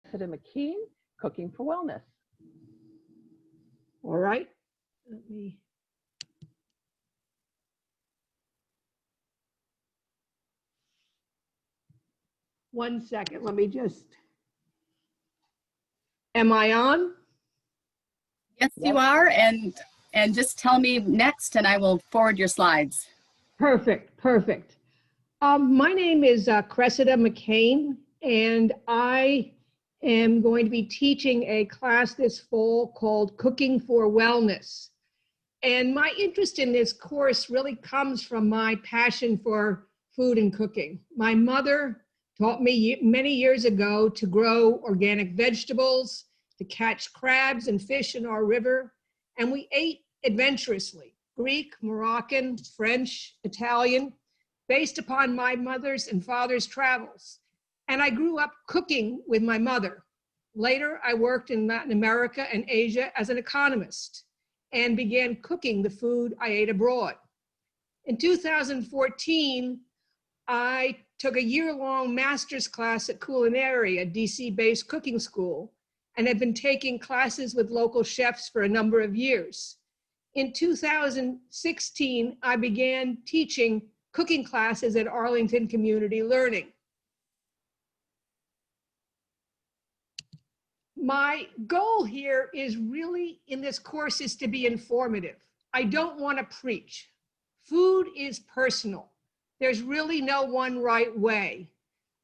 Cressida McKean, Cooking for Wellness. All right, let me. One second, let me just. Am I on? Yes, you are, and just tell me next, and I will forward your slides. Perfect, perfect. My name is Cressida McKean, and I am going to be teaching a class this fall called Cooking for Wellness. And my interest in this course really comes from my passion for food and cooking. My mother taught me many years ago to grow organic vegetables, to catch crabs and fish in our river, and we ate adventurously, Greek, Moroccan, French, Italian, based upon my mother's and father's travels. And I grew up cooking with my mother. Later, I worked in Latin America and Asia as an economist and began cooking the food I ate abroad. In 2014, I took a year-long master's class at Culinary, a DC-based cooking school, and have been taking classes with local chefs for a number of years. In 2016, I began teaching cooking classes at Arlington Community Learning. My goal here is really in this course is to be informative. I don't want to preach. Food is personal. There's really no one right way.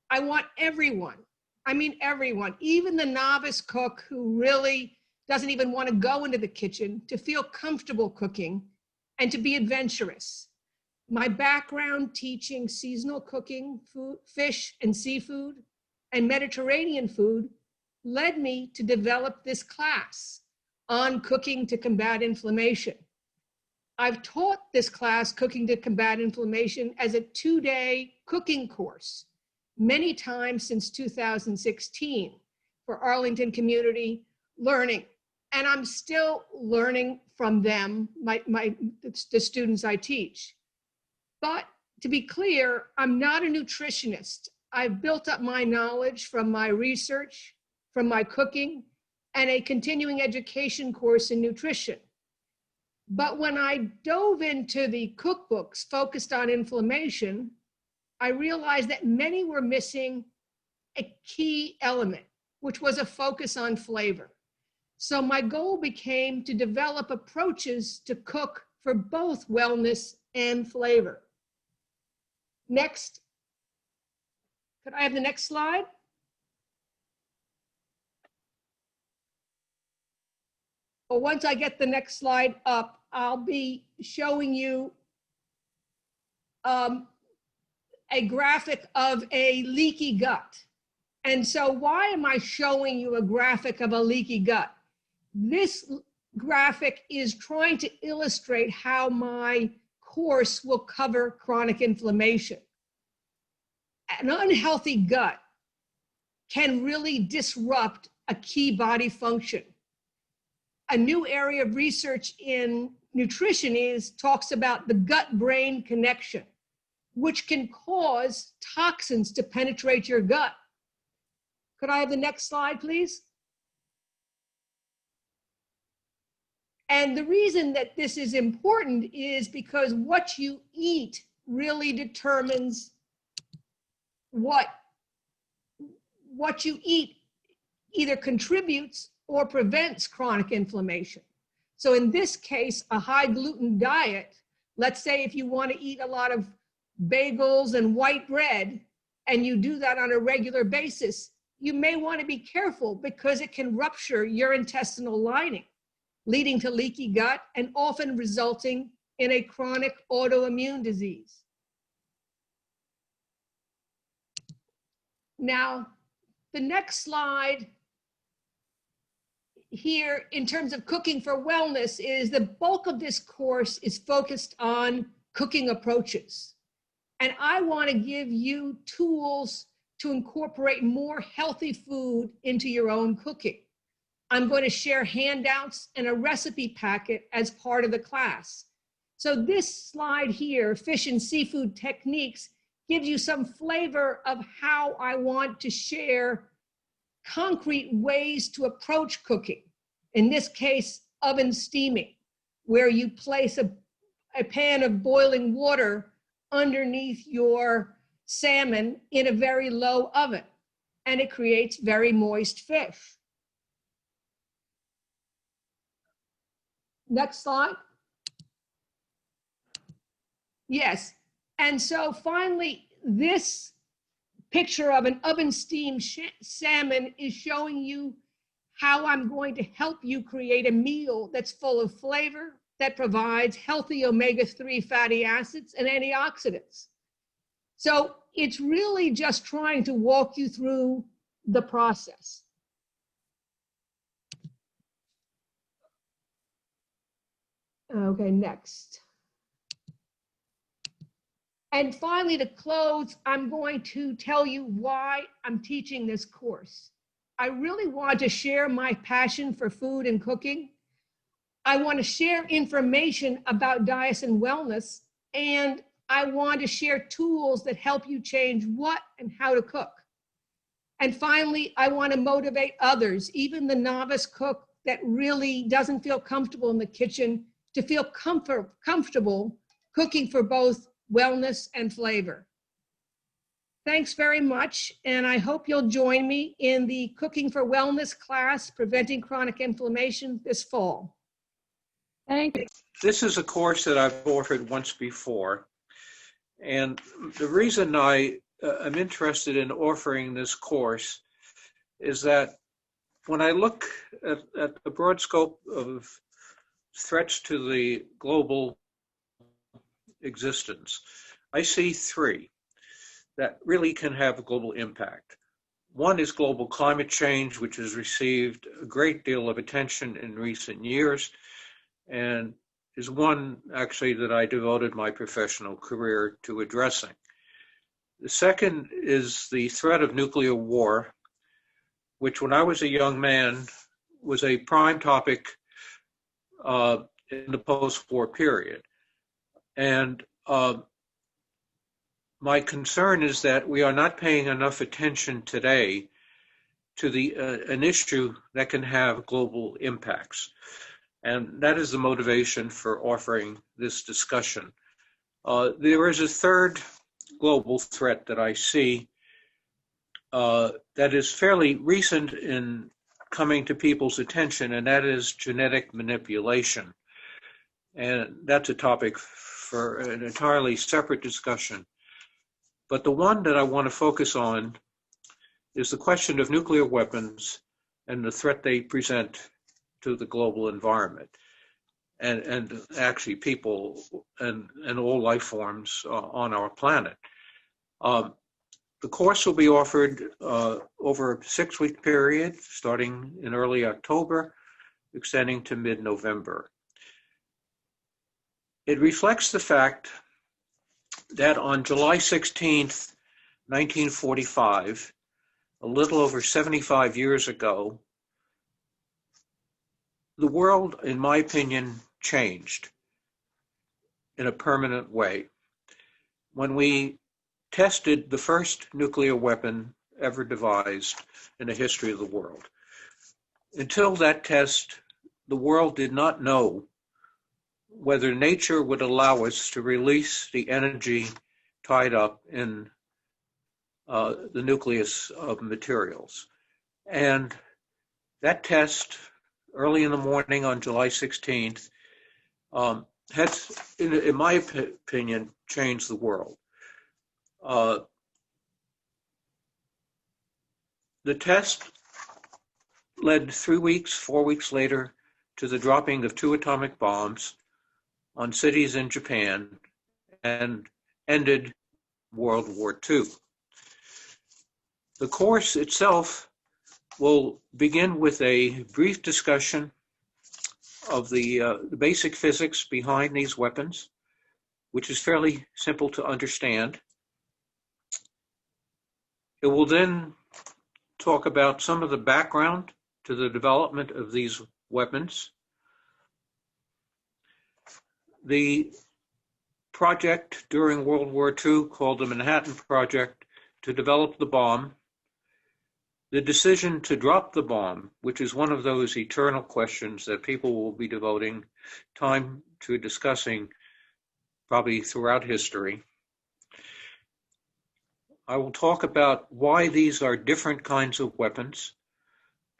I want everyone, I mean everyone, even the novice cook who really doesn't even want to go into the kitchen, to feel comfortable cooking and to be adventurous. My background teaching seasonal cooking, food, fish and seafood, and Mediterranean food led me to develop this class on cooking to combat inflammation. I've taught this class, Cooking to Combat Inflammation, as a 2-day cooking course many times since 2016 for Arlington Community Learning. And I'm still learning from them, the students I teach. But to be clear, I'm not a nutritionist. I've built up my knowledge from my research, from my cooking, and a continuing education course in nutrition. But when I dove into the cookbooks focused on inflammation, I realized that many were missing a key element, which was a focus on flavor. So my goal became to develop approaches to cook for both wellness and flavor. Next. Could I have the next slide? Well, once I get the next slide up, I'll be showing you a graphic of a leaky gut. And so why am I showing you a graphic of a leaky gut? This graphic is trying to illustrate how my course will cover chronic inflammation. An unhealthy gut can really disrupt a key body function. A new area of research in nutrition talks about the gut-brain connection, which can cause toxins to penetrate your gut. Could I have the next slide, please? And the reason that this is important is because what you eat really determines what you eat either contributes or prevents chronic inflammation. So in this case, a high gluten diet, let's say if you want to eat a lot of bagels and white bread, and you do that on a regular basis, you may want to be careful because it can rupture your intestinal lining, leading to leaky gut and often resulting in a chronic autoimmune disease. Now, the next slide here in terms of cooking for wellness is the bulk of this course is focused on cooking approaches. And I want to give you tools to incorporate more healthy food into your own cooking. I'm going to share handouts and a recipe packet as part of the class. So this slide here, Fish and Seafood Techniques, gives you some flavor of how I want to share concrete ways to approach cooking. In this case, oven steaming, where you place a pan of boiling water underneath your salmon in a very low oven, and it creates very moist fish. Next slide. Yes, and so finally, this picture of an oven steamed salmon is showing you how I'm going to help you create a meal that's full of flavor, that provides healthy omega-3 fatty acids and antioxidants. So it's really just trying to walk you through the process. Okay, next. And finally, to close, I'm going to tell you why I'm teaching this course. I really want to share my passion for food and cooking. I want to share information about diets and wellness, and I want to share tools that help you change what and how to cook. And finally, I want to motivate others, even the novice cook that really doesn't feel comfortable in the kitchen, to feel comfortable cooking for both wellness and flavor. Thanks very much, and I hope you'll join me in the Cooking for Wellness class, Preventing Chronic Inflammation, this fall. Thank you. This is a course that I've offered once before, and the reason I am interested in offering this course is that when I look at the broad scope of threats to the global existence, I see three that really can have a global impact. One is global climate change, which has received a great deal of attention in recent years, and is one actually that I devoted my professional career to addressing. The second is the threat of nuclear war, which when I was a young man was a prime topic in the post-war period. And my concern is that we are not paying enough attention today to an issue that can have global impacts. And that is the motivation for offering this discussion. There is a third global threat that I see that is fairly recent in coming to people's attention, and that is genetic manipulation. And that's a topic for an entirely separate discussion. But the one that I want to focus on is the question of nuclear weapons and the threat they present to the global environment and actually people and all life forms on our planet. The course will be offered over a 6-week period, starting in early October, extending to mid-November. It reflects the fact that on July 16th, 1945, a little over 75 years ago, the world, in my opinion, changed in a permanent way when we tested the first nuclear weapon ever devised in the history of the world. Until that test, the world did not know whether nature would allow us to release the energy tied up in the nucleus of materials. And that test, early in the morning on July 16th, has, in my opinion, changed the world. The test led 4 weeks later, to the dropping of 2 atomic bombs on cities in Japan and ended World War II. The course itself will begin with a brief discussion of the basic physics behind these weapons, which is fairly simple to understand. It will then talk about some of the background to the development of these weapons, the project during World War II called the Manhattan Project to develop the bomb, The decision to drop the bomb, which is one of those eternal questions that people will be devoting time to discussing probably throughout history. I will talk about why these are different kinds of weapons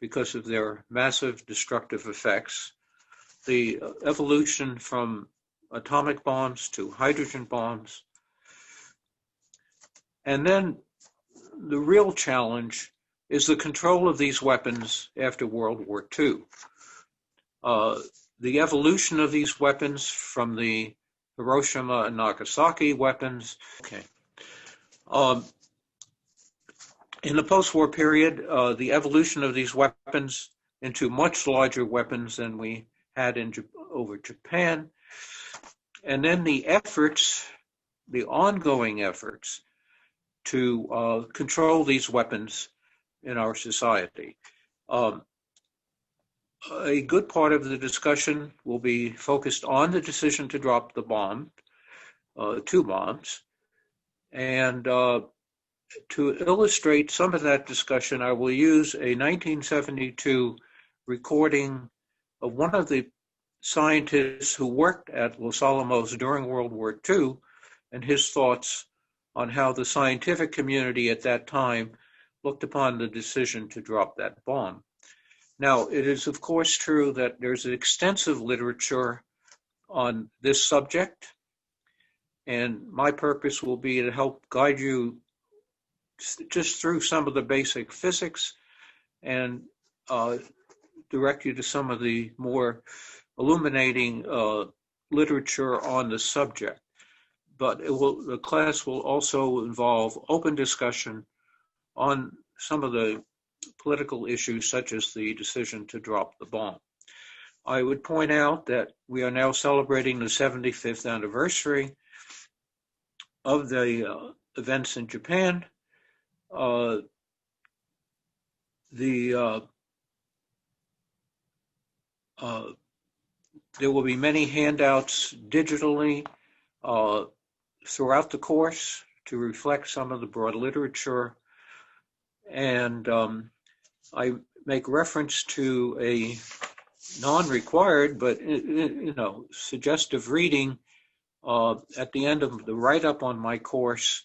because of their massive destructive effects, the evolution from atomic bombs to hydrogen bombs, and then the real challenge is the control of these weapons after World War II. The evolution of these weapons from the Hiroshima and Nagasaki weapons. Okay. In the post-war period, the evolution of these weapons into much larger weapons than we had over Japan, and then the efforts, the ongoing efforts to control these weapons in our society. A good part of the discussion will be focused on the decision to drop the bomb, 2 bombs, and to illustrate some of that discussion, I will use a 1972 recording of one of the scientists who worked at Los Alamos during World War II and his thoughts on how the scientific community at that time looked upon the decision to drop that bomb. Now, it is of course true that there's extensive literature on this subject, and my purpose will be to help guide you just through some of the basic physics and direct you to some of the more illuminating literature on the subject. But the class will also involve open discussion on some of the political issues, such as the decision to drop the bomb. I would point out that we are now celebrating the 75th anniversary of the events in Japan. There will be many handouts digitally throughout the course to reflect some of the broad literature. And I make reference to a non-required, but suggestive reading at the end of the write-up on my course.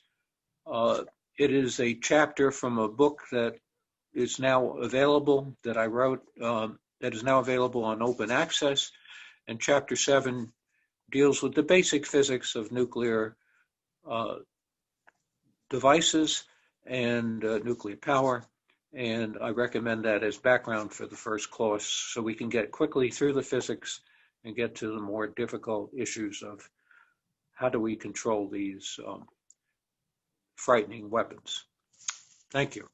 It is a chapter from a book that is now available, that I wrote, that is now available on open access. And chapter 7 deals with the basic physics of nuclear devices and nuclear power. And I recommend that as background for the first course so we can get quickly through the physics and get to the more difficult issues of how do we control these frightening weapons. Thank you.